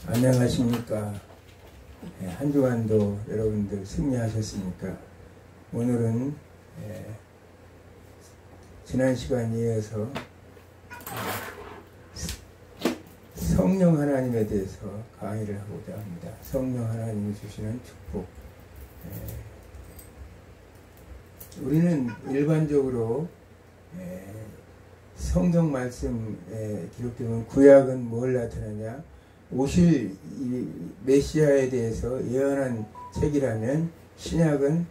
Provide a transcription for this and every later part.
안녕하십니까. 한 주간도 여러분들 승리하셨습니까? 오늘은 지난 시간에 이어서 성령 하나님에 대해서 강의를 하고자 합니다. 성령 하나님이 주시는 축복. 우리는 일반적으로 성경 말씀에 기록되면 구약은 뭘 나타내냐? 오실 이 메시아에 대해서 예언한 책이라면 신약은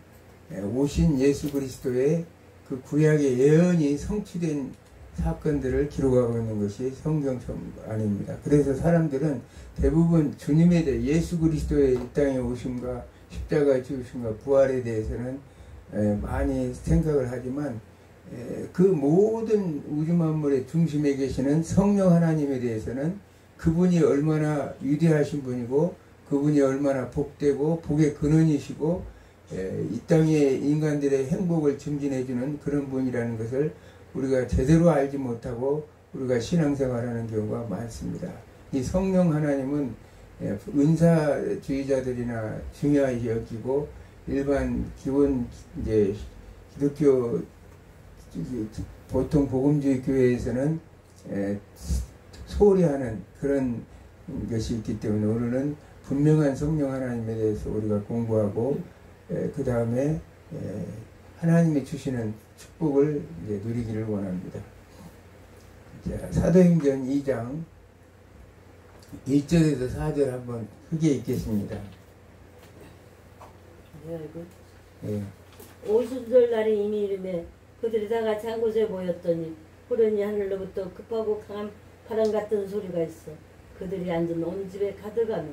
오신 예수 그리스도의 그 구약의 예언이 성취된 사건들을 기록하고 있는 것이 성경 아닙니다. 그래서 사람들은 대부분 주님에 대해 예수 그리스도의 이 땅에 오심과 십자가 죽으심과 부활에 대해서는 많이 생각을 하지만 그 모든 우주 만물의 중심에 계시는 성령 하나님에 대해서는 그분이 얼마나 위대하신 분이고 그분이 얼마나 복되고 복의 근원이시고 이 땅의 인간들의 행복을 증진해주는 그런 분이라는 것을 우리가 제대로 알지 못하고 우리가 신앙생활하는 경우가 많습니다. 이 성령 하나님은 은사주의자들이나 중요하게 여기고 일반 기본 이제 기독교 보통 복음주의 교회에서는 소홀히 하는 그런 것이 있기 때문에 오늘은 분명한 성령 하나님에 대해서 우리가 공부하고 그 다음에 하나님이 주시는 축복을 이제 누리기를 원합니다. 자, 사도행전 2장 1절에서 4절 한번 크게 읽겠습니다. 네. 오순절 날에 이미 이름에 그들이 다 같이 한 곳에 모였더니 호련히 하늘로부터 급하고 강한 바람 같은 소리가 있어 그들이 앉은 온 집에 가득하며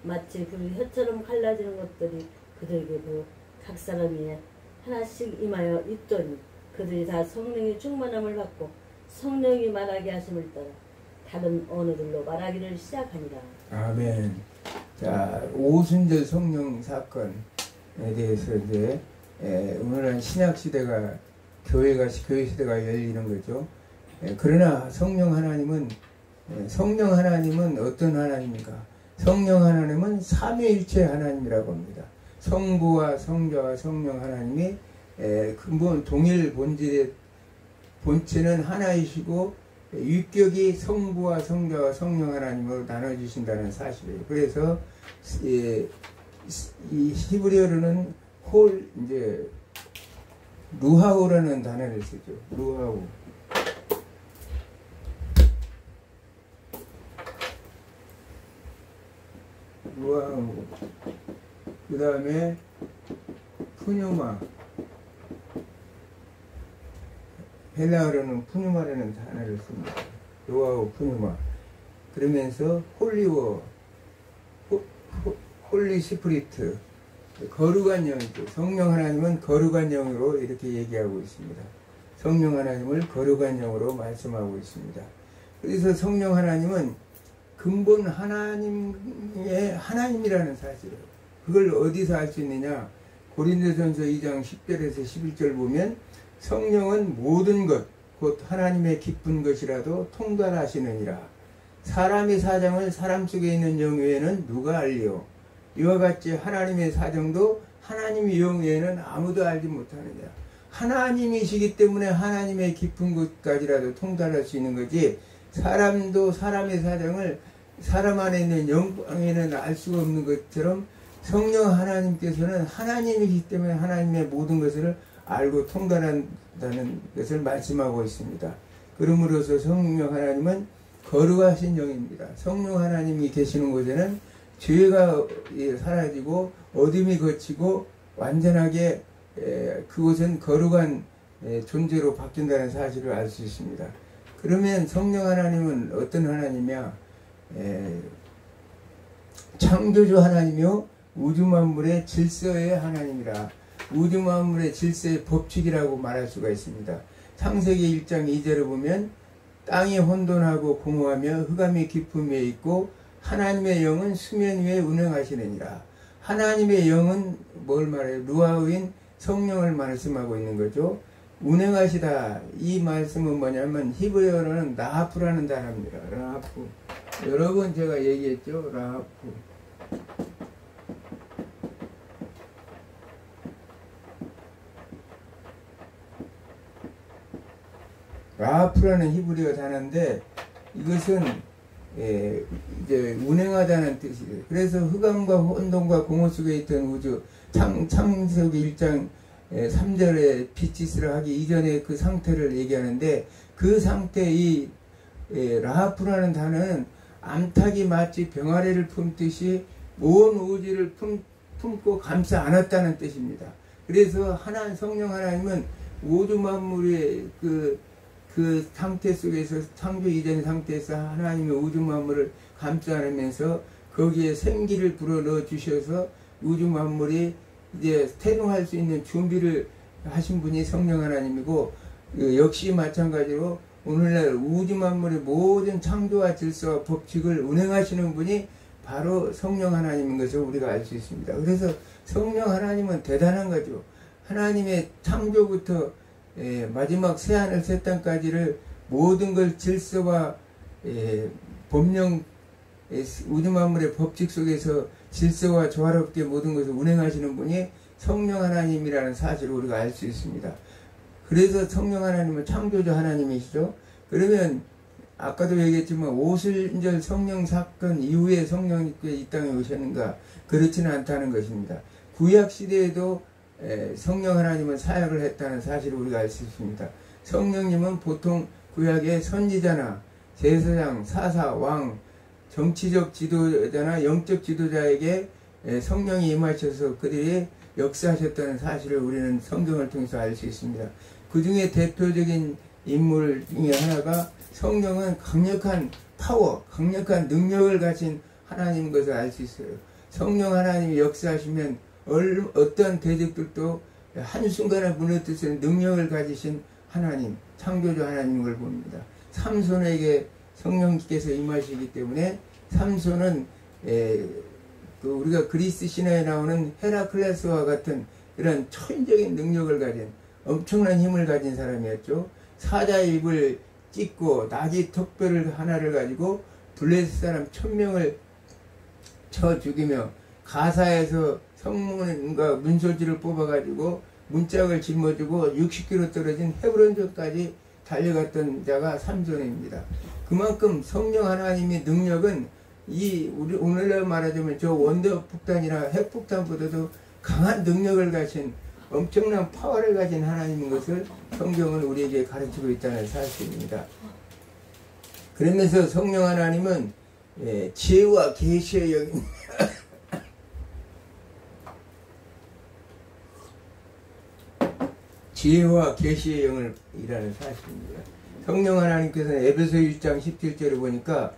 마치 불이 혀처럼 갈라지는 것들이 그들에게 보여 각 사람이 하나씩 임하여 있더니 그들이 다 성령의 충만함을 받고 성령이 말하게 하심을 따라 다른 언어들로 말하기를 시작하니라. 아멘. 자, 오순절 성령 사건에 대해서 이제 오늘은 신약 시대가 교회 시대가 열리는 거죠. 그러나 성령 하나님은 어떤 하나님입니까? 성령 하나님은 삼위일체 하나님이라고 합니다. 성부와 성자와 성령 하나님이 근본 동일 본체는 하나이시고 유격이 성부와 성자와 성령 하나님으로 나눠주신다는 사실이에요. 그래서 이 히브리어로는 이제 루하우라는 단어를 쓰죠. 루하우. 그 다음에 푸뉴마, 헬라어로는 푸뉴마라는 단어를 씁니다. 루아우 푸뉴마. 그러면서 홀리 시프리트, 거룩한 영이죠. 성령 하나님은 거룩한 영으로 이렇게 얘기하고 있습니다. 성령 하나님을 거룩한 영으로 말씀하고 있습니다. 그래서 성령 하나님은 근본 하나님의 하나님이라는 사실을 그걸 어디서 알 수 있느냐? 고린도전서 2장 10절에서 11절 보면 성령은 모든 것 곧 하나님의 기쁜 것이라도 통달하시느니라. 사람의 사정을 사람 속에 있는 영 외에는 누가 알리요? 이와 같이 하나님의 사정도 하나님의 영 외에는 아무도 알지 못하느니라. 하나님이시기 때문에 하나님의 깊은 것까지라도 통달할 수 있는 거지 사람도 사람의 사정을 사람 안에 있는 영광에는 알 수가 없는 것처럼 성령 하나님께서는 하나님이기 때문에 하나님의 모든 것을 알고 통달한다는 것을 말씀하고 있습니다. 그러므로서 성령 하나님은 거룩하신 영입니다. 성령 하나님이 계시는 곳에는 죄가 사라지고 어둠이 거치고 완전하게 그곳은 거룩한 존재로 바뀐다는 사실을 알 수 있습니다. 그러면 성령 하나님은 어떤 하나님이냐? 창조주 하나님이요 우주 만물의 질서의 하나님이라. 우주 만물의 질서의 법칙이라고 말할 수가 있습니다. 창세기 1장 2절을 보면 땅이 혼돈하고 공허하며 흑암이 깊음에 있고 하나님의 영은 수면 위에 운행하시느니라. 하나님의 영은 뭘 말해요? 루아우인 성령을 말씀하고 있는 거죠. 운행하시다. 이 말씀은 뭐냐면 히브리어로는 나하프라는 단어입니다. 나하프. 여러 번 제가 얘기했죠. 라하프. 라하프라는 히브리어 단어인데 이것은 이제 운행하다는 뜻이에요. 그래서 흑암과 혼돈과 공허 속에 있던 우주 창세기 1장 3절에 빛이스라 하기 이전에 그 상태를 얘기하는데 그 상태 이 라하프라는 단어는 암탉이 마치 병아리를 품듯이 온 우주를 품고 감싸 안았다는 뜻입니다. 그래서 성령 하나님은 우주 만물의 그 상태 속에서 창조 이전 상태에서 하나님의 우주 만물을 감싸 안으면서 거기에 생기를 불어넣어 주셔서 우주 만물이 이제 태동할 수 있는 준비를 하신 분이 성령 하나님이고 역시 마찬가지로 오늘날 우주 만물의 모든 창조와 질서와 법칙을 운행하시는 분이 바로 성령 하나님인 것을 우리가 알 수 있습니다. 그래서 성령 하나님은 대단한 거죠. 하나님의 창조부터 마지막 새하늘 새 땅까지를 모든 걸 질서와 법령 우주 만물의 법칙 속에서 질서와 조화롭게 모든 것을 운행하시는 분이 성령 하나님이라는 사실을 우리가 알 수 있습니다. 그래서 성령 하나님은 창조자 하나님이시죠. 그러면 아까도 얘기했지만 오순절 성령 사건 이후에 성령님께서 이 땅에 오셨는가? 그렇지는 않다는 것입니다. 구약 시대에도 성령 하나님은 사역을 했다는 사실을 우리가 알 수 있습니다. 성령님은 보통 구약의 선지자나 제사장, 사사, 왕, 정치적 지도자나 영적 지도자에게 성령이 임하셔서 그들이 역사하셨다는 사실을 우리는 성경을 통해서 알 수 있습니다. 그 중에 대표적인 인물 중에 하나가 성령은 강력한 파워, 강력한 능력을 가진 하나님인 것을 알 수 있어요. 성령 하나님이 역사하시면 어떤 대적들도 한순간에 무너뜨릴 수 있는 능력을 가지신 하나님, 창조주 하나님인 걸 봅니다. 삼손에게 성령께서 임하시기 때문에 삼손은 우리가 그리스 신화에 나오는 헤라클레스와 같은 이런 초인적인 능력을 가진 엄청난 힘을 가진 사람이었죠. 사자의 입을 찢고 나귀 턱뼈를 하나를 가지고 블레셋 사람 1000명을 쳐 죽이며 가사에서 성문과 문소지를 뽑아가지고 문짝을 짊어지고 60km 떨어진 헤브론전까지 달려갔던 자가 삼손입니다. 그만큼 성령 하나님의 능력은 우리 오늘날 말하자면 저 원더 폭탄이나 핵 폭탄보다도 강한 능력을 가진 엄청난 파워를 가진 하나님인 것을 성경은 우리에게 가르치고 있다는 사실입니다. 그러면서 성령 하나님은 지혜와 계시의 영입니다. 지혜와 계시의 영이라는 사실입니다. 성령 하나님께서는 에베소 1장 17절에 보니까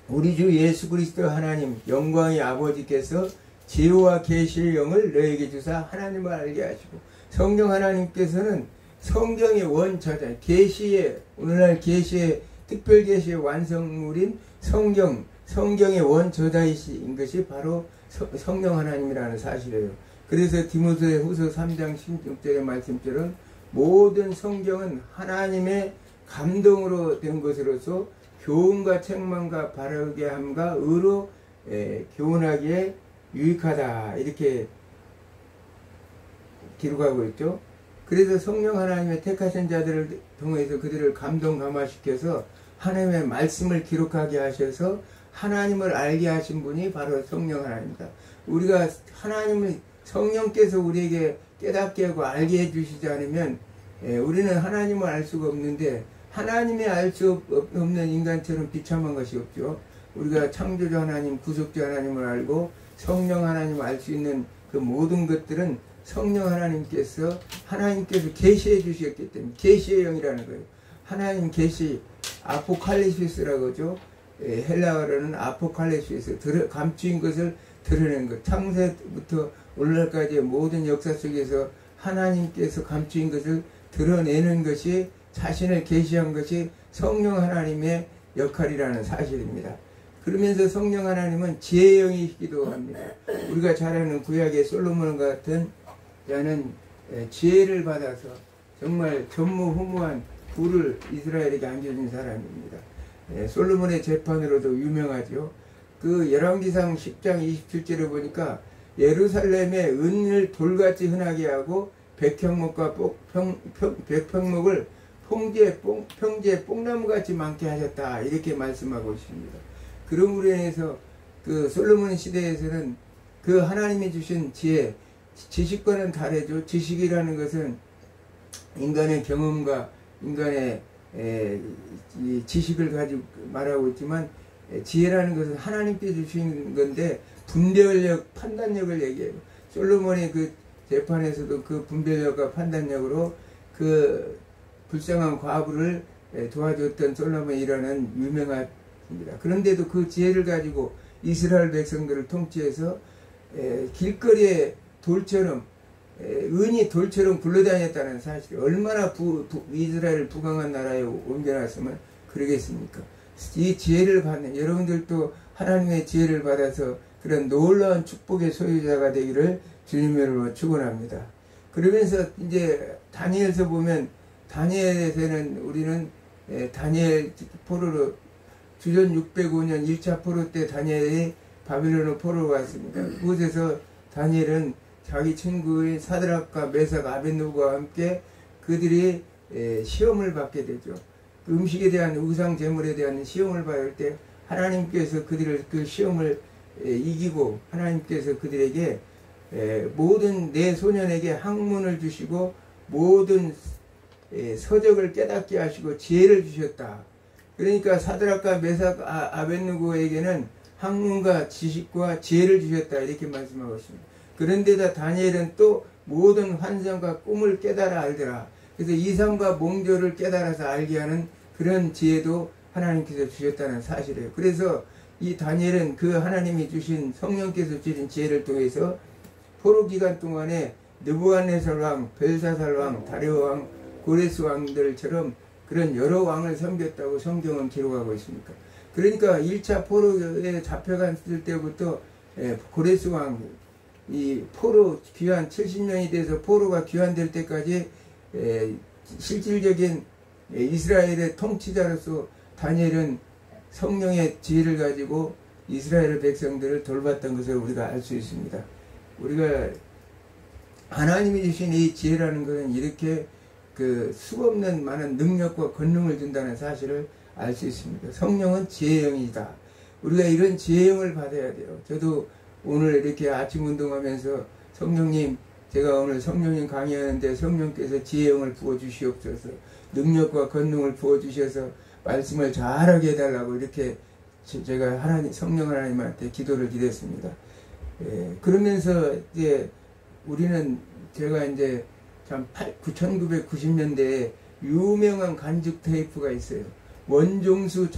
우리 주 예수 그리스도 하나님 영광의 아버지께서 지혜와 계시의 영을 너에게 주사 하나님을 알게 하시고 성령 하나님께서는 성경의 원저자 계시의 오늘날 계시의 특별 계시의 완성물인 성경의 원저자이신 것이 바로 성령 하나님이라는 사실이에요. 그래서 디모데후서 3장 16절의 말씀처럼 모든 성경은 하나님의 감동으로 된 것으로서 교훈과 책망과 바르게 함과 의로 교훈하기에 유익하다 이렇게 기록하고 있죠. 그래서 성령 하나님의 택하신 자들을 통해서 그들을 감동 감화시켜서 하나님의 말씀을 기록하게 하셔서 하나님을 알게 하신 분이 바로 성령 하나님입니다. 우리가 성령께서 우리에게 깨닫게 하고 알게 해주시지 않으면 우리는 하나님을 알 수가 없는데 하나님의 알 수 없는 인간처럼 비참한 것이 없죠. 우리가 창조주 하나님, 구속주 하나님을 알고 성령 하나님을 알 수 있는 그 모든 것들은 성령 하나님께서 계시해 주셨기 때문에 계시의 영이라는 거예요. 하나님 계시 아포칼리시스라고 하죠. 헬라어로는 아포칼리시스 감추인 것을 드러낸 것. 창세부터 오늘날까지의 모든 역사 속에서 하나님께서 감추인 것을 드러내는 것이 자신을 계시한 것이 성령 하나님의 역할이라는 사실입니다. 그러면서 성령 하나님은 지혜의 영이시기도 합니다. 우리가 잘 아는 구약의 솔로몬 같은 자는 지혜를 받아서 정말 전무후무한 부를 이스라엘에게 안겨준 사람입니다. 솔로몬의 재판으로도 유명하죠. 그 열왕기상 10장 27절에 보니까 예루살렘에 은을 돌같이 흔하게 하고 백향목과 백평목을 평지에 뽕나무같이 많게 하셨다, 이렇게 말씀하고 있습니다. 그러므로 인해서 그 솔로몬 시대에서는 그 하나님이 주신 지혜, 지식과는 다르죠. 지식이라는 것은 인간의 경험과 인간의 이 지식을 가지고 말하고 있지만, 지혜라는 것은 하나님께 주신 건데 분별력, 판단력을 얘기해요. 솔로몬의 그 재판에서도 그 분별력과 판단력으로 그 불쌍한 과부를 도와줬던 솔로몬이라는 유명합니다. 그런데도 그 지혜를 가지고 이스라엘 백성들을 통치해서 길거리에 돌처럼, 은이 돌처럼 굴러다녔다는 사실, 얼마나 이스라엘을 부강한 나라에 옮겨놨으면 그러겠습니까? 이 지혜를 받는 여러분들도 하나님의 지혜를 받아서 그런 놀라운 축복의 소유자가 되기를 주님으로 축원합니다. 그러면서 이제 다니엘서 보면, 다니엘에서는 우리는 다니엘 포로로 주전 605년 1차 포로 때 다니엘이 바빌론으로 포로가 왔습니다. 그곳에서 다니엘은 자기 친구인 사드락과 메삭, 아벳느고와 함께 그들이 시험을 받게 되죠. 그 음식에 대한, 우상 제물에 대한 시험을 받을 때 하나님께서 그들을 그 시험을 이기고 하나님께서 그들에게 모든 내 소년에게 학문을 주시고 모든 서적을 깨닫게 하시고 지혜를 주셨다. 그러니까 사드락과 메삭, 아벳느고에게는 학문과 지식과 지혜를 주셨다, 이렇게 말씀하고 있습니다. 그런데다 다니엘은 또 모든 환상과 꿈을 깨달아 알더라. 그래서 이상과 몽조를 깨달아서 알게 하는 그런 지혜도 하나님께서 주셨다는 사실이에요. 그래서 이 다니엘은 그 하나님이 주신, 성령께서 주신 지혜를 통해서 포로 기간 동안에 느부갓네살 왕, 벨사살 왕, 다리오 왕, 고레스 왕들처럼 그런 여러 왕을 섬겼다고 성경은 기록하고 있습니까? 그러니까 1차 포로에 잡혀갔을 때부터 고레스 왕, 이 포로 귀환 70년이 돼서 포로가 귀환될 때까지 실질적인 이스라엘의 통치자로서 다니엘은 성령의 지혜를 가지고 이스라엘 백성들을 돌봤던 것을 우리가 알 수 있습니다. 우리가 하나님이 주신 이 지혜라는 것은 이렇게 그 수없는 많은 능력과 권능을 준다는 사실을 알 수 있습니다. 성령은 지혜형이다. 우리가 이런 지혜형을 받아야 돼요. 저도 오늘 이렇게 아침 운동하면서 성령님, 제가 오늘 성령님 강의하는데 성령께서 지혜형을 부어주시옵소서, 능력과 권능을 부어주셔서 말씀을 잘하게 해달라고 이렇게 제가 성령 하나님한테 기도를 드렸습니다. 그러면서 이제 우리는, 제가 이제 참 1990년대에 유명한 간죽 테이프가 있어요. 원종수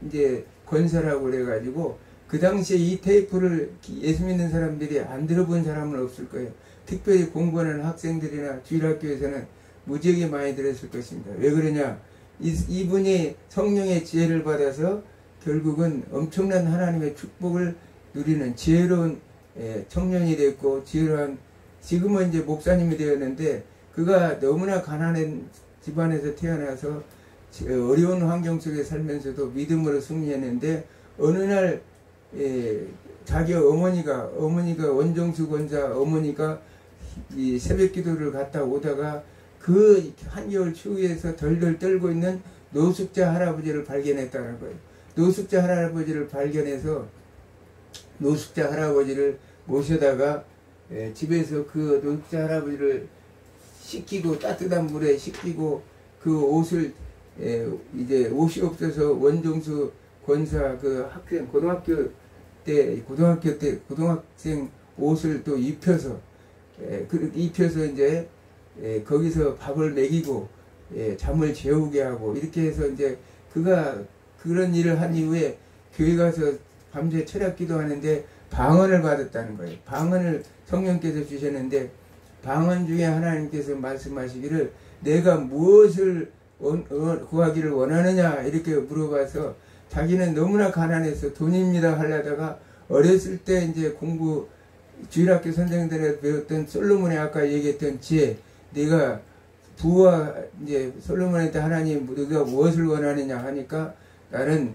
이제 권사라고 그래가지고, 그 당시에 이 테이프를 예수 믿는 사람들이 안 들어본 사람은 없을 거예요. 특별히 공부하는 학생들이나 주일학교에서는 무지하게 많이 들었을 것입니다. 왜 그러냐? 이분이 성령의 지혜를 받아서 결국은 엄청난 하나님의 축복을 누리는 지혜로운 청년이 됐고, 지혜로운, 지금은 이제 목사님이 되었는데, 그가 너무나 가난한 집안에서 태어나서 어려운 환경 속에 살면서도 믿음으로 승리했는데, 어느 날 자기 어머니가 원종수 권사 어머니가 이 새벽 기도를 갔다 오다가 그 한겨울 추위에서 덜덜 떨고 있는 노숙자 할아버지를 발견했다는 거예요. 노숙자 할아버지를 발견해서 노숙자 할아버지를 모셔다가 집에서 그 노숙자 할아버지를 씻기고, 따뜻한 물에 씻기고, 그 옷을 이제 옷이 없어서 원종수 권사 그 학생, 고등학생 옷을 또 입혀서 이제 거기서 밥을 먹이고 잠을 재우게 하고, 이렇게 해서 이제 그가 그런 일을 한 이후에 교회 가서 밤새 철학 기도하는데 방언을 받았다는 거예요. 방언을 성령께서 주셨는데, 방언 중에 하나님께서 말씀하시기를 내가 무엇을 구하기를 원하느냐 이렇게 물어봐서, 자기는 너무나 가난해서 돈입니다 하려다가 어렸을 때 이제 주일학교 선생들에서 배웠던 솔로몬의 아까 얘기했던 지혜, 내가 부와 이제 솔로몬한테 하나님 네가 무엇을 원하느냐 하니까 나는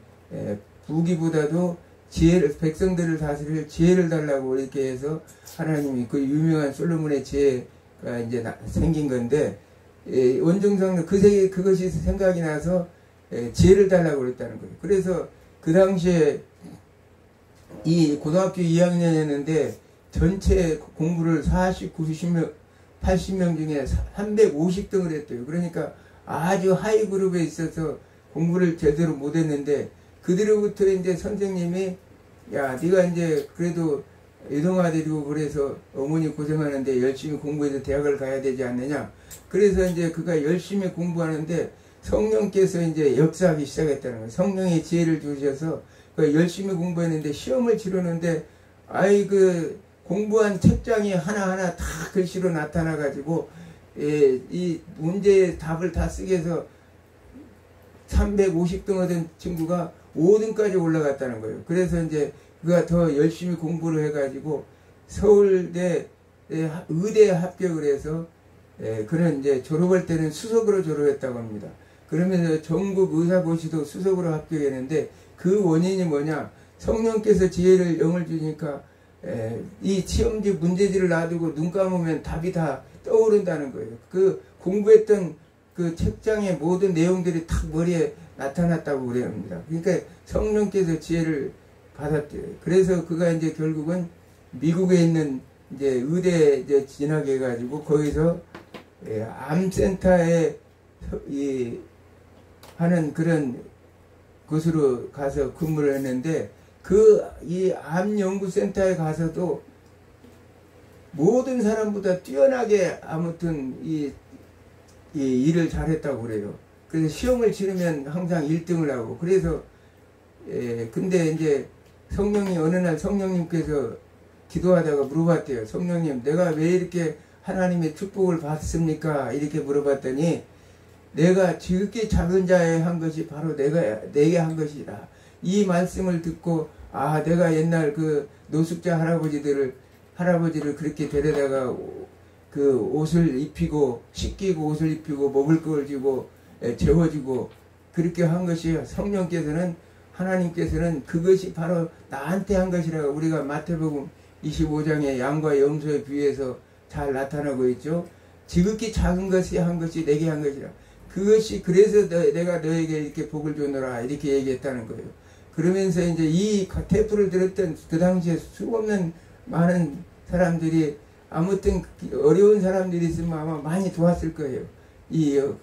부귀보다도 지혜를, 백성들을 다스릴 지혜를 달라고 이렇게 해서 하나님이 그 유명한 솔로몬의 지혜가 이제 생긴 건데, 원증상 그것이 생각이 나서 지혜를 달라고 그랬다는 거예요. 그래서 그 당시에 이 고등학교 2학년이었는데 전체 공부를 40, 90명, 80명 중에 350등을 했대요. 그러니까 아주 하이 그룹에 있어서 공부를 제대로 못했는데, 그들로부터 이제 선생님이, 야, 네가 이제 그래도 유동아 데리고 그래서 어머니 고생하는데 열심히 공부해서 대학을 가야 되지 않느냐. 그래서 이제 그가 열심히 공부하는데 성령께서 이제 역사하기 시작했다는 거예요. 성령의 지혜를 주셔서 열심히 공부했는데 시험을 치르는데, 공부한 책장이 하나하나 다 글씨로 나타나가지고, 이 문제의 답을 다 쓰게 해서 350등 얻은 친구가 5등까지 올라갔다는 거예요. 그래서 이제 그가 더 열심히 공부를 해가지고 서울대 의대에 합격을 해서, 그는 이제 졸업할 때는 수석으로 졸업했다고 합니다. 그러면서 전국 의사고시도 수석으로 합격했는데, 그 원인이 뭐냐? 성령께서 지혜를 영을 주니까 이 시험지 문제지를 놔두고 눈 감으면 답이 다 떠오른다는 거예요. 그 공부했던 그 책장의 모든 내용들이 탁 머리에 나타났다고 그래합니다. 그러니까 성령께서 지혜를 받았대요. 그래서 그가 이제 결국은 미국에 있는 이제 의대에 이제 진학해 가지고 거기서 암센터에 하는 그런 곳으로 가서 근무를 했는데, 이 암연구센터에 가서도 모든 사람보다 뛰어나게 아무튼 이 일을 잘했다고 그래요. 그래서 시험을 치르면 항상 1등을 하고, 그래서 근데 이제 어느 날 성령님께서 기도하다가 물어봤대요. 성령님, 내가 왜 이렇게 하나님의 축복을 받습니까? 이렇게 물어봤더니, 내가 지극히 작은 자에 한 것이 바로 내게 한 것이라. 이 말씀을 듣고, 내가 옛날 그 노숙자 할아버지를 그렇게 데려다가 그 옷을 입히고, 씻기고 옷을 입히고, 먹을 걸 주고, 재워주고, 그렇게 한 것이 하나님께서는 그것이 바로 나한테 한 것이라고 우리가 마태복음 25장의 양과 염소에 비유해서 잘 나타나고 있죠. 지극히 작은 것이 한 것이 내게 한 것이라. 그것이 그래서 내가 너에게 이렇게 복을 주노라 이렇게 얘기했다는 거예요. 그러면서 이제 이 테이프를 들었던 그 당시에 수없는 많은 사람들이, 아무튼 어려운 사람들이 있으면 아마 많이 도왔을 거예요.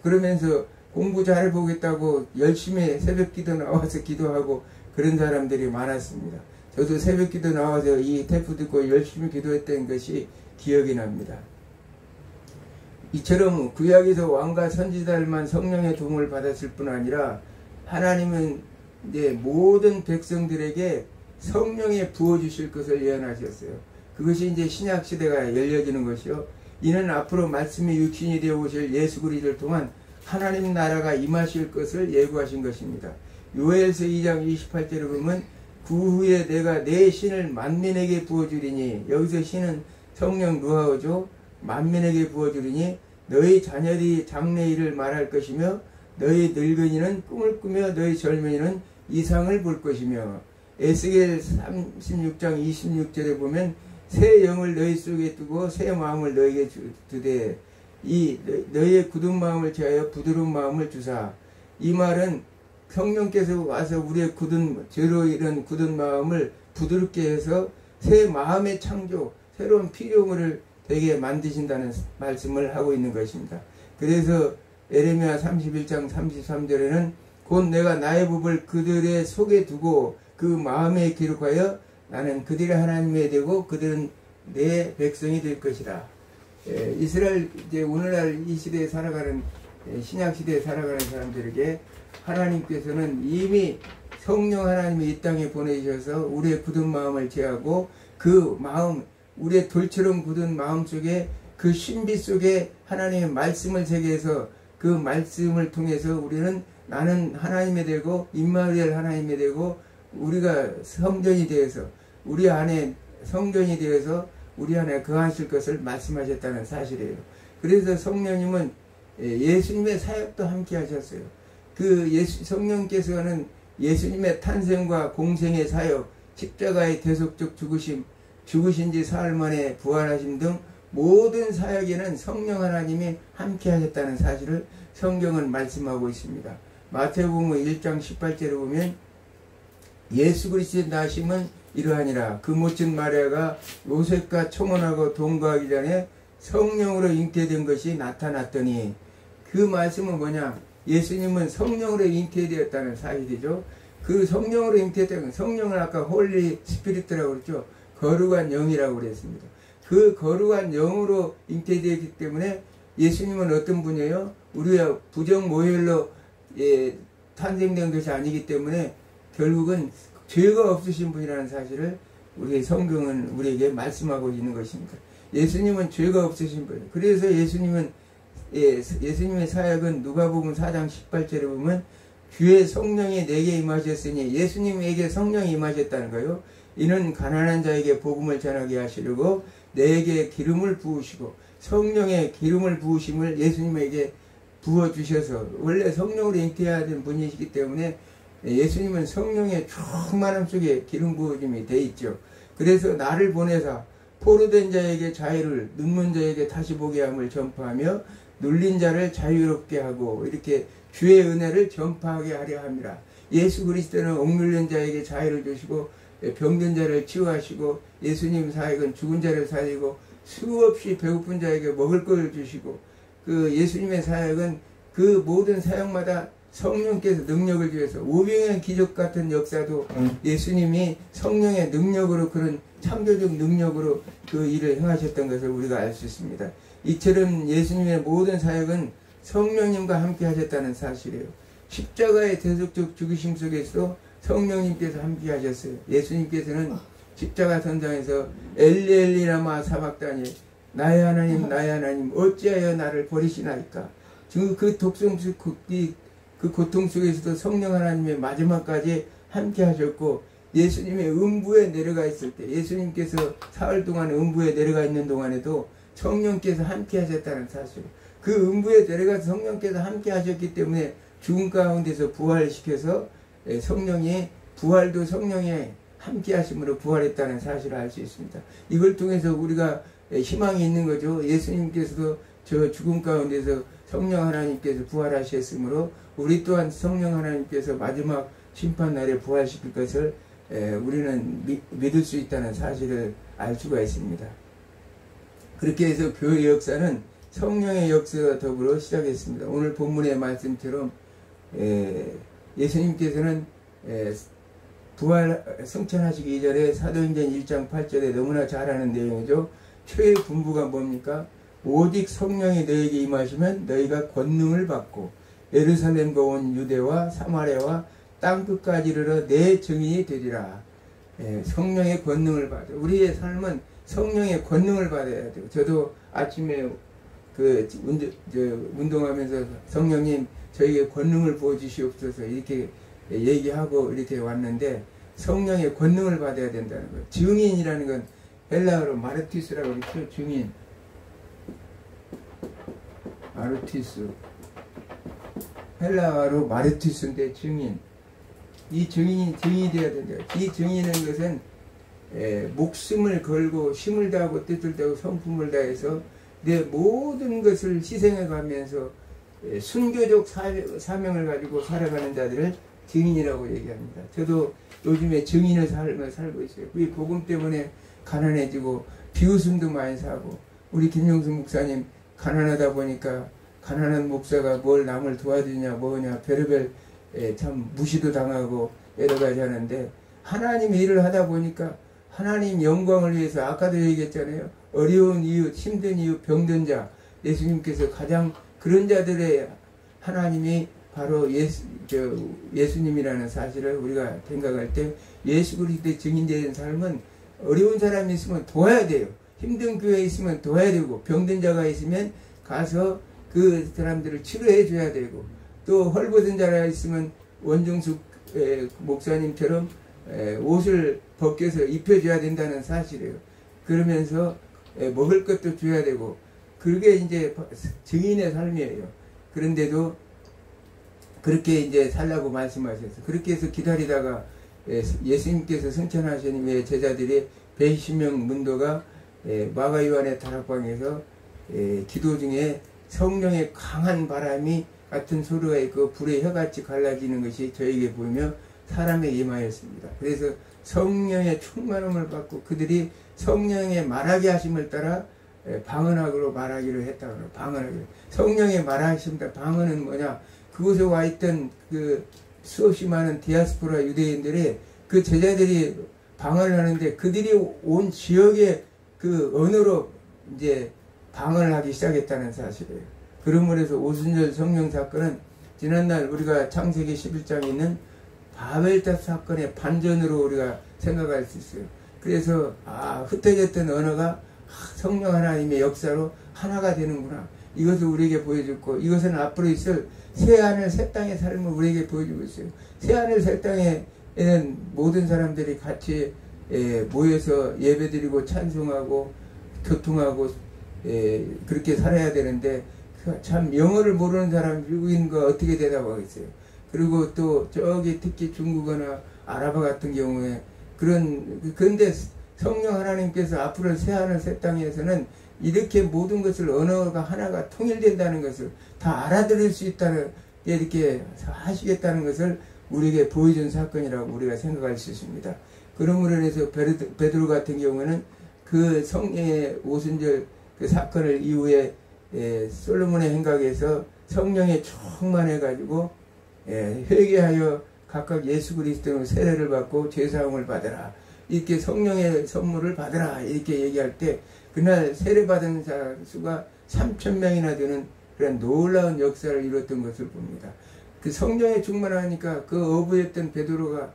그러면서 공부 잘해보겠다고 열심히 새벽기도 나와서 기도하고 그런 사람들이 많았습니다. 저도 새벽기도 나와서 이 테이프 듣고 열심히 기도했던 것이 기억이 납니다. 이처럼 구약에서 왕과 선지자들만 성령의 도움을 받았을 뿐 아니라 하나님은 이제 모든 백성들에게 성령에 부어주실 것을 예언하셨어요. 그것이 이제 신약 시대가 열려지는 것이요. 이는 앞으로 말씀이 육신이 되어 오실 예수 그리스도를 통한 하나님 나라가 임하실 것을 예고하신 것입니다. 요엘서 2장 28절에 보면 그 후에 내가 내 신을 만민에게 부어주리니, 여기서 신은 성령 루아오죠. 만민에게 부어주리니 너희 자녀들이 장래일을 말할 것이며 너희 늙은이는 꿈을 꾸며 너희 젊은이는 이상을 볼 것이며, 에스겔 36장 26절에 보면 새 영을 너희 속에 두고 새 마음을 너희에게 주되 너희의 굳은 마음을 제하여 부드러운 마음을 주사. 이 말은 성령께서 와서 우리의 죄로 이런 굳은 마음을 부드럽게 해서 새 마음의 창조, 새로운 피조물을 되게 만드신다는 말씀을 하고 있는 것입니다. 그래서 에레미야 31장 33절에는 곧 내가 나의 법을 그들의 속에 두고 그 마음에 기록하여 나는 그들의 하나님이 되고 그들은 내 백성이 될 것이라. 이스라엘, 이제 오늘날 이 시대에 살아가는, 신약 시대에 살아가는 사람들에게 하나님께서는 이미 성령 하나님이 이 땅에 보내주셔서 우리의 굳은 마음을 제하고 그 마음, 우리의 돌처럼 굳은 마음 속에 그 신비 속에 하나님의 말씀을 새겨서 그 말씀을 통해서 우리는 나는 하나님이 되고 임마누엘 하나님이 되고 우리가 성전이 되어서 우리 안에 성전이 되어서 우리 안에 거하실 것을 말씀하셨다는 사실이에요. 그래서 성령님은 예수님의 사역도 함께 하셨어요. 성령께서는 예수님의 탄생과 공생의 사역, 십자가의 대속적 죽으심, 죽으신 지 사흘 만에 부활하심 등 모든 사역에는 성령 하나님이 함께 하셨다는 사실을 성경은 말씀하고 있습니다. 마태복음 1장 18절에 보면 예수 그리스도의 나심은 이러하니라. 그 모친 마리아가 요셉과 청혼하고 동거하기 전에 성령으로 잉태된 것이 나타났더니, 그 말씀은 뭐냐? 예수님은 성령으로 잉태되었다는 사실이죠. 그 성령으로 잉태된, 성령을 아까 홀리 스피리트라고 그랬죠. 거룩한 영이라고 그랬습니다. 그 거룩한 영으로 잉태되었기 때문에 예수님은 어떤 분이에요? 우리가 부정 모혈로 탄생된 것이 아니기 때문에 결국은 죄가 없으신 분이라는 사실을 우리 성경은 우리에게 말씀하고 있는 것입니다. 예수님은 죄가 없으신 분이에요. 그래서 예수님의 사역은 누가복음 4장 18절에 보면 주의 성령이 내게 임하셨으니, 예수님에게 성령이 임하셨다는 거예요. 이는 가난한 자에게 복음을 전하게 하시려고 내게 기름을 부으시고, 성령의 기름을 부으심을 예수님에게 부어주셔서, 원래 성령으로 잉태해야 된 분이시기 때문에 예수님은 성령의 충만함 속에 기름 부어짐이 돼 있죠. 그래서 나를 보내사 포로된 자에게 자유를, 눈먼 자에게 다시 보게 함을 전파하며 눌린 자를 자유롭게 하고, 이렇게 주의 은혜를 전파하게 하려 합니다. 예수 그리스도는 억눌린 자에게 자유를 주시고 병든 자를 치유하시고, 예수님 사역은 죽은 자를 살리고 수없이 배고픈 자에게 먹을 것을 주시고, 그 예수님의 사역은 그 모든 사역마다 성령께서 능력을 주셔서 오병이어 기적 같은 역사도 예수님이 성령의 능력으로, 그런 창조적 능력으로 그 일을 행하셨던 것을 우리가 알 수 있습니다. 이처럼 예수님의 모든 사역은 성령님과 함께 하셨다는 사실이에요. 십자가의 대속적 죽으심 속에서 성령님께서 함께 하셨어요. 예수님께서는 십자가 선상에서 엘리 엘리 라마 사박다니, 나의 하나님 나의 하나님 어찌하여 나를 버리시나이까. 지금 그 고통 속에서도 성령 하나님의 마지막까지 함께 하셨고, 예수님의 음부에 내려가 있을 때, 예수님께서 사흘 동안 음부에 내려가 있는 동안에도 성령께서 함께 하셨다는 사실, 그 음부에 내려가서 성령께서 함께 하셨기 때문에 죽은 가운데서 부활시켜서 성령이, 부활도 성령의 함께 하심으로 부활했다는 사실을 알 수 있습니다. 이걸 통해서 우리가 희망이 있는 거죠. 예수님께서도 저 죽음 가운데서 성령 하나님께서 부활하셨으므로 우리 또한 성령 하나님께서 마지막 심판날에 부활시킬 것을 우리는 믿을 수 있다는 사실을 알 수가 있습니다. 그렇게 해서 교회 역사는 성령의 역사와 더불어 시작했습니다. 오늘 본문의 말씀처럼 예수님께서는 부활 승천하시기 이전에 사도행전 1장 8절에 너무나 잘 아는 내용이죠. 최의 분부가 뭡니까? 오직 성령이 너에게 임하시면 너희가 권능을 받고 예루살렘과 온 유대와 사마리아와 땅끝까지 이르러 내 증인이 되리라. 성령의 권능을 받아. 우리의 삶은 성령의 권능을 받아야 돼요. 저도 아침에 운동하면서 성령님 저에게 권능을 부어주시옵소서 이렇게 얘기하고 이렇게 왔는데, 성령의 권능을 받아야 된다는 거예요. 증인이라는 건 헬라어로 마르티스라고 그랬죠. 증인. 마르티스. 헬라어로 마르티스인데 증인. 이 증인이 돼야 된다. 이 증인인 것은 목숨을 걸고 힘을 다하고 뜻을 다하고 성품을 다해서 내 모든 것을 희생해 가면서 순교적 사명을 가지고 살아가는 자들을 증인이라고 얘기합니다. 저도 요즘에 증인의 삶을 살고 있어요. 이 복음 때문에 가난해지고 비웃음도 많이 사고, 우리 김용수 목사님 가난하다 보니까 가난한 목사가 뭘 남을 도와주냐 뭐냐 별의별 참 무시도 당하고 여러 가지 하는데, 하나님 일을 하다 보니까 하나님 영광을 위해서, 아까도 얘기했잖아요. 어려운 이웃, 힘든 이웃, 병든 자, 예수님께서 가장 그런 자들의 하나님이 바로 예수님이라는 사실을 우리가 생각할 때, 예수 그리스도의 증인되는 삶은 어려운 사람이 있으면 도와야 돼요. 힘든 교회에 있으면 도와야 되고, 병든 자가 있으면 가서 그 사람들을 치료해 줘야 되고, 또 헐벗은 자가 있으면 원종숙 목사님처럼 옷을 벗겨서 입혀줘야 된다는 사실이에요. 그러면서 먹을 것도 줘야 되고, 그게 이제 증인의 삶이에요. 그런데도 그렇게 이제 살라고 말씀하셨어요. 그렇게 해서 기다리다가 예수님께서 승천하신 후에 제자들이 120명 문도가 마가 요한의 다락방에서 기도 중에 성령의 강한 바람이 같은 소리가 있고 불의 혀같이 갈라지는 것이 저에게 보이며 사람에 임하였습니다. 그래서 성령의 충만함을 받고 그들이 성령의 말하게 하심을 따라 방언학으로 말하기로 했다고. 방언하기로. 성령의 말하심다. 방언은 뭐냐? 그곳에 와 있던 그 수없이 많은 디아스포라 유대인들이 그 제자들이 방언을 하는데 그들이 온 지역의 그 언어로 이제 방언을 하기 시작했다는 사실이에요. 그러므로 해서 오순절 성령 사건은 지난날 우리가 창세기 11장에 있는 바벨탑 사건의 반전으로 우리가 생각할 수 있어요. 그래서 흩어졌던 언어가 성령 하나님의 역사로 하나가 되는구나. 이것을 우리에게 보여줬고 이것은 앞으로 있을 새하늘 새 땅의 삶을 우리에게 보여주고 있어요. 새하늘 새 땅에는 모든 사람들이 같이 모여서 예배드리고 찬송하고 교통하고 그렇게 살아야 되는데 참 영어를 모르는 사람 미국인과 어떻게 대답하겠어요. 그리고 또 저기 특히 중국어나 아랍어 같은 경우에 그런데 성령 하나님께서 앞으로 새하늘 새 땅에서는 이렇게 모든 것을 언어가 하나가 통일된다는 것을 다 알아들을 수 있다는 이렇게 하시겠다는 것을 우리에게 보여준 사건이라고 우리가 생각할 수 있습니다. 그러므로 인해서 베드로 같은 경우는 그 성령의 오순절 그 사건을 이후에 솔로몬의 행각에서 성령에 충만해가지고 회개하여 각각 예수 그리스도의 세례를 받고 죄사함을 받으라. 이렇게 성령의 선물을 받으라. 이렇게 얘기할 때 그날 세례받은 자 수가 3,000명이나 되는 그런 놀라운 역사를 이뤘던 것을 봅니다. 그 성령에 충만하니까 그 어부였던 베드로가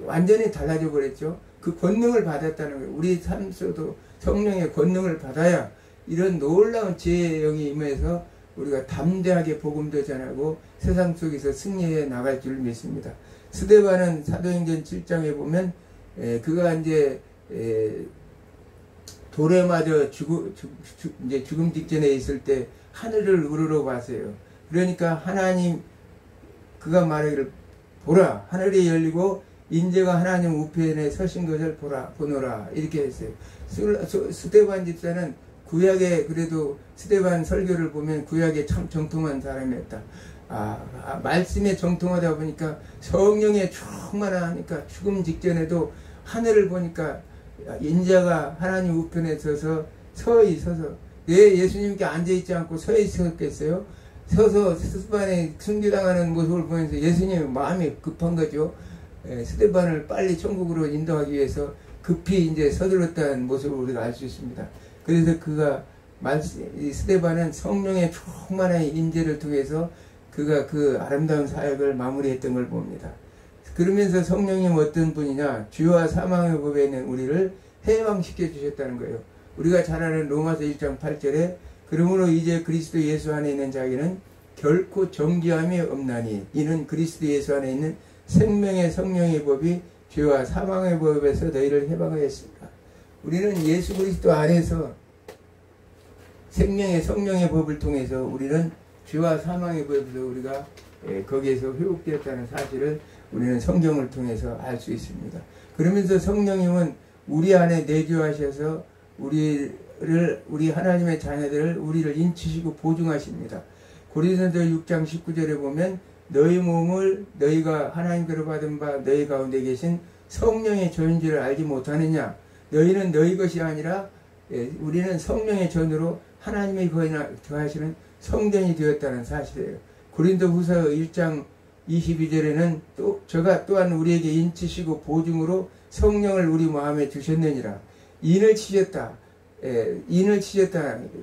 완전히 달라져 버렸죠. 그 권능을 받았다는 거예요. 우리 삶 속도 성령의 권능을 받아야 이런 놀라운 지혜의 영이 임해서 우리가 담대하게 복음도 전하고 세상 속에서 승리해 나갈 줄 믿습니다. 스데반은 사도행전 7장에 보면 그가 이제 돌에 맞아 이제 죽음 직전에 있을 때 하늘을 우러러 봤어요. 그러니까 하나님 그가 말하기를 보라 하늘이 열리고 인재가 하나님 우편에 서신 것을 보노라 이렇게 했어요. 스데반 집사는 구약에 그래도 스데반 설교를 보면 구약에 참 정통한 사람이었다. 말씀에 정통하다 보니까 성령에 충만하니까 죽음 직전에도 하늘을 보니까 인자가 하나님 우편에 서서 왜 예수님께 앉아있지 않고 서 있었겠어요? 서서 스데반에 순교당하는 모습을 보면서 예수님의 마음이 급한 거죠. 스데반을 빨리 천국으로 인도하기 위해서 급히 이제 서둘렀다는 모습을 우리가 알 수 있습니다. 그래서 스데반은 성령의 충만한 인재를 통해서 그가 그 아름다운 사역을 마무리했던 걸 봅니다. 그러면서 성령님 어떤 분이냐? 죄와 사망의 법에 있는 우리를 해방시켜 주셨다는 거예요. 우리가 잘 아는 로마서 1장 8절에 그러므로 이제 그리스도 예수 안에 있는 자에게는 결코 정죄함이 없나니 이는 그리스도 예수 안에 있는 생명의 성령의 법이 죄와 사망의 법에서 너희를 해방하였습니다. 우리는 예수 그리스도 안에서 생명의 성령의 법을 통해서 우리는 죄와 사망의 법에서 우리가 거기에서 회복되었다는 사실을 우리는 성경을 통해서 알 수 있습니다. 그러면서 성령님은 우리 안에 내주하셔서 우리 하나님의 자녀들을 우리를 인치시고 보증하십니다. 고린도서 6장 19절에 보면 너희 몸을 너희가 하나님께로 받은 바 너희 가운데 계신 성령의 전인 줄 알지 못하느냐. 너희는 너희 것이 아니라 우리는 성령의 전으로 하나님의 거하시는 성전이 되었다는 사실이에요. 고린도후서 1장 22절에는 또 저가 또한 우리에게 인치시고 보증으로 성령을 우리 마음에 주셨느니라. 인을 치셨다.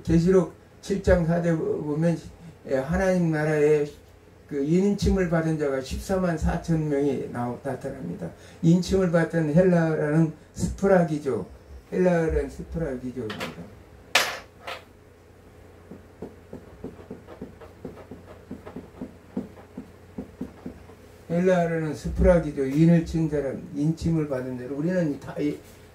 계시록 7장 4절 보면 하나님 나라에 그 인침을 받은 자가 14만 4천 명이 나타납니다. 인침을 받던 헬라어라는 스프라기죠. 헬라어라는 스프라기죠입니다. 헬라어는 스프라기죠. 인을 친 사람, 인침을 받은 자들. 우리는 다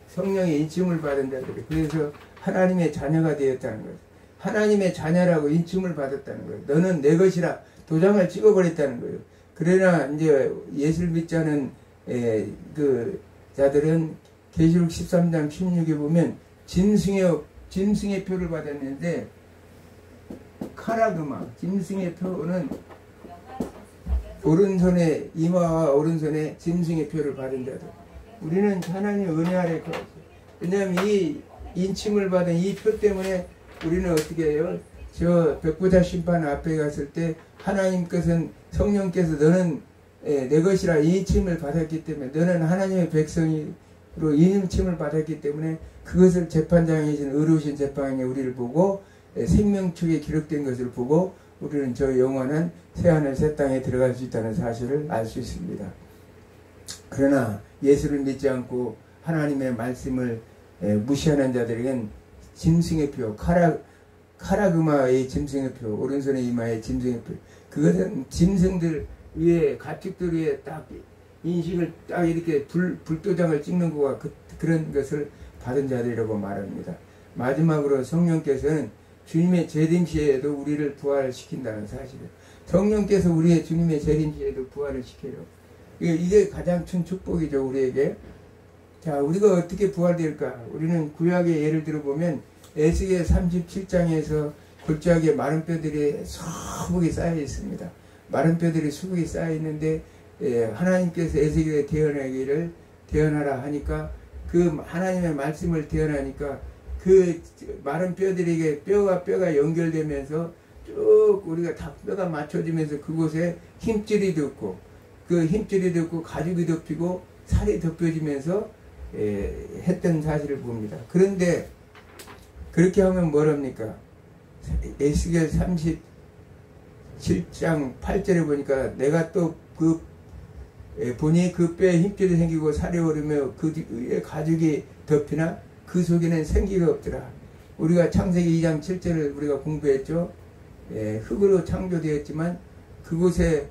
성령의 인침을 받은 자들이. 그래서 하나님의 자녀가 되었다는 거예요. 하나님의 자녀라고 인침을 받았다는 거예요. 너는 내 것이라. 도장을 찍어버렸다는 거예요. 그러나 이제 예수를 믿지 않은 그 자들은 계시록 13장 16에 보면 짐승의 표를 받았는데, 카라그마 짐승의 표는 오른손에, 이마와 오른손에 짐승의 표를 받은 자들. 우리는 하나님의 은혜 아래 거예요. 왜냐하면 이 인침을 받은 이 표 때문에 우리는 어떻게 해요? 저 백보자 심판 앞에 갔을 때 하나님께서는, 성령께서 너는 내 것이라 인침을 받았기 때문에, 너는 하나님의 백성으로 인침을 받았기 때문에 그것을 재판장에 계신 의로우신 재판장이 우리를 보고 생명책에 기록된 것을 보고 우리는 저 영원한 새하늘 새 땅에 들어갈 수 있다는 사실을 알 수 있습니다. 그러나 예수를 믿지 않고 하나님의 말씀을 무시하는 자들에겐 짐승의 표, 카라그마의 짐승의 표, 오른손의 이마의 짐승의 표, 그것은 짐승들 위에, 가축들 위에 딱 인식을 딱 이렇게 불도장을 찍는 것과 그런 것을 받은 자들이라고 말합니다. 마지막으로 성령께서는 주님의 재림 시에도 우리를 부활시킨다는 사실이에요. 성령께서 우리의 주님의 재림 시에도 부활을 시켜요. 이게 가장 큰 축복이죠, 우리에게. 자, 우리가 어떻게 부활될까? 우리는 구약의 예를 들어보면 에스겔 37장에서 골짜기에 마른 뼈들이 수북이 쌓여 있습니다. 마른 뼈들이 수북이 쌓여 있는데 하나님께서 에스겔에 대언하라 하니까, 그 하나님의 말씀을 대언하니까 그 마른 뼈들에게 뼈가 연결되면서 쭉 우리가 다 뼈가 맞춰지면서 그곳에 힘줄이 덮고, 그 힘줄이 덮고 가죽이 덮이고 살이 덮여지면서 했던 사실을 봅니다. 그런데 그렇게 하면 뭐랍니까? 에스겔 37장 8절에 보니까 내가 또 보니 그 뼈에 힘줄이 생기고 살이 오르며 그 위에 가죽이 덮이나 그 속에는 생기가 없더라. 우리가 창세기 2장 7절을 우리가 공부했죠. 흙으로 창조되었지만 그곳에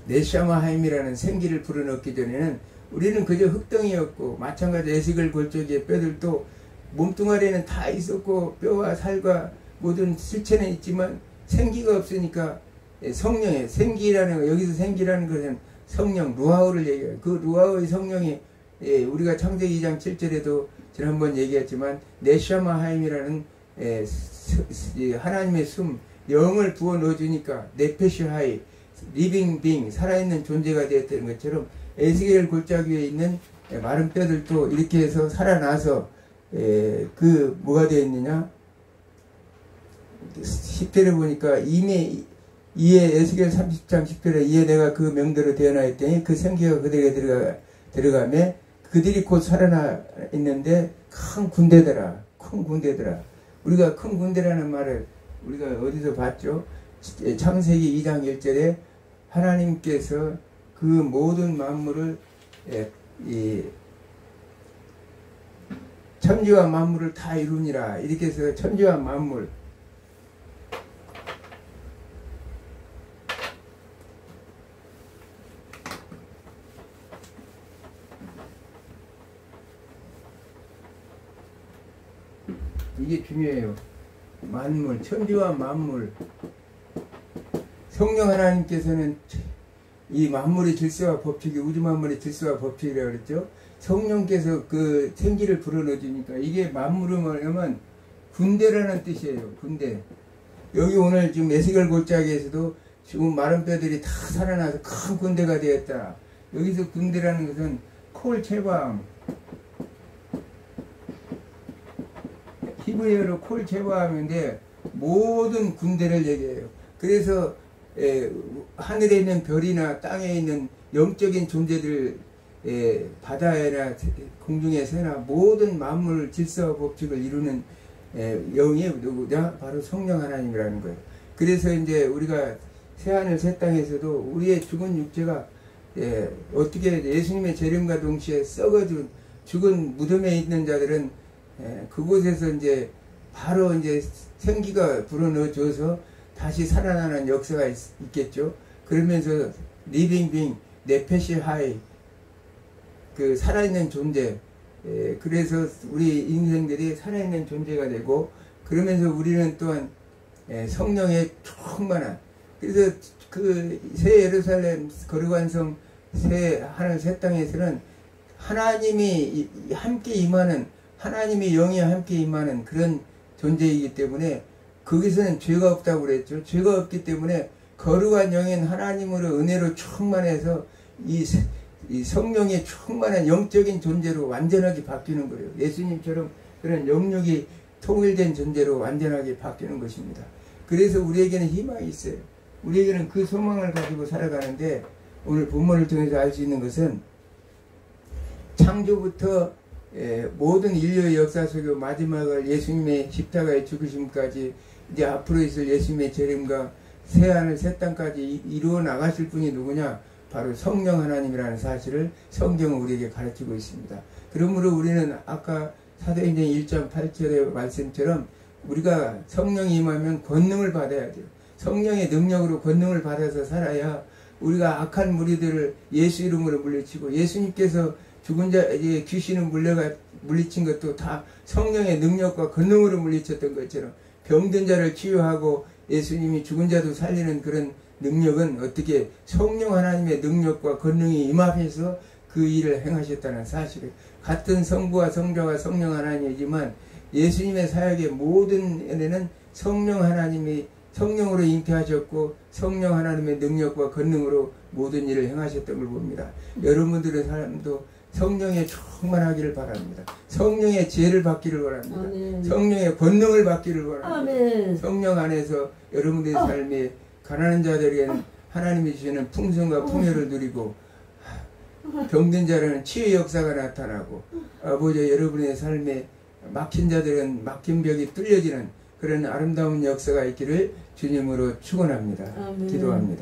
네샤마하임이라는 생기를 불어넣기 전에는 우리는 그저 흙덩이였고, 마찬가지 에스겔 골짜기의 뼈들도 몸뚱아리에는 다 있었고 뼈와 살과 모든 실체는 있지만 생기가 없으니까 성령의 생기라는 거, 여기서 생기라는 것은 성령 루아우를 얘기해요. 그 루아우의 성령이 우리가 창세기 2장 7절에도 지난번 얘기했지만 네샤마하임이라는 하나님의 숨, 영을 부어 넣어주니까 네페시하이, 리빙 빙, 살아있는 존재가 되었다는 것처럼 에스겔 골짜기에 있는 마른 뼈들도 이렇게 해서 살아나서 뭐가 되어 있느냐? 10절에 보니까 이에 에스겔 30장 10절에 이에 내가 그 명대로 대언하였더니 그 생기가 그들에게 들어가매 그들이 곧 살아나 있는데 큰 군대더라. 우리가 큰 군대라는 말을 우리가 어디서 봤죠? 창세기 2장 1절에 하나님께서 그 모든 만물을 천지와 만물을 다 이루니라, 이렇게 해서 천지와 만물, 이게 중요해요. 만물, 천지와 만물. 성령 하나님께서는 이 만물의 질서와 법칙이 우주 만물의 질서와 법칙이라고 그랬죠. 성령께서 그 생기를 불어넣어 주니까 이게 만물을 말하면 군대라는 뜻이에요. 군대. 여기 오늘 지금 에스겔 골짜기에서도 지금 마른 뼈들이 다 살아나서 큰 군대가 되었다. 여기서 군대라는 것은 콜체밤, 히브리어로 콜체밤인데 모든 군대를 얘기해요. 그래서 하늘에 있는 별이나 땅에 있는 영적인 존재들, 바다에나 공중의 새나 모든 만물 질서와 법칙을 이루는 영이 누구냐? 바로 성령 하나님이라는 거예요. 그래서 이제 우리가 새하늘 새 땅에서도 우리의 죽은 육체가 어떻게 예수님의 재림과 동시에 썩어준 죽은 무덤에 있는 자들은 그곳에서 이제 바로 이제 생기가 불어넣어줘서 다시 살아나는 역사가 있겠죠. 그러면서 리빙 네페시 하이, 그 살아있는 존재, 그래서 우리 인생들이 살아있는 존재가 되고 그러면서 우리는 또한 성령의 충만한, 그래서 그 새 예루살렘 거룩한 성 새 하늘 새 땅에서는 하나님이 함께 임하는, 하나님의 영이 함께 임하는 그런 존재이기 때문에 거기서는 죄가 없다고 그랬죠. 죄가 없기 때문에 거룩한 영인 하나님으로 은혜로 충만해서 이 성령의 충만한 영적인 존재로 완전하게 바뀌는 거예요. 예수님처럼 그런 영육이 통일된 존재로 완전하게 바뀌는 것입니다. 그래서 우리에게는 희망이 있어요. 우리에게는 그 소망을 가지고 살아가는데, 오늘 본문을 통해서 알 수 있는 것은 창조부터 모든 인류의 역사 속에 마지막을 예수님의 십자가의 죽으심까지, 이제 앞으로 있을 예수님의 재림과 새하늘 새 땅까지 이루어 나가실 분이 누구냐? 바로 성령 하나님이라는 사실을 성경은 우리에게 가르치고 있습니다. 그러므로 우리는 아까 사도행전 1장 8절의 말씀처럼 우리가 성령이 임하면 권능을 받아야 돼요. 성령의 능력으로 권능을 받아서 살아야 우리가 악한 무리들을 예수 이름으로 물리치고, 예수님께서 죽은 자에게 귀신을 물리친 것도 다 성령의 능력과 권능으로 물리쳤던 것처럼 병든 자를 치유하고 예수님이 죽은 자도 살리는 그런 능력은 어떻게 성령 하나님의 능력과 권능이 임합해서 그 일을 행하셨다는 사실을, 같은 성부와 성자와 성령 하나님이지만 예수님의 사역의 모든 은혜는 성령 하나님이 성령으로 잉태하셨고 성령 하나님의 능력과 권능으로 모든 일을 행하셨던 걸 봅니다. 여러분들의 삶도 성령에 충만하기를 바랍니다. 성령의 지혜를 받기를 원합니다. 아멘. 성령의 권능을 받기를 원합니다. 아멘. 성령 안에서 여러분들의 삶에 가난한 자들에게는 하나님이 주시는 풍성과 풍요를 누리고, 병든 자라는 치유의 역사가 나타나고, 아버지 여러분의 삶에 막힌 자들은 막힌 벽이 뚫려지는 그런 아름다운 역사가 있기를 주님으로 축원합니다. 아멘. 기도합니다.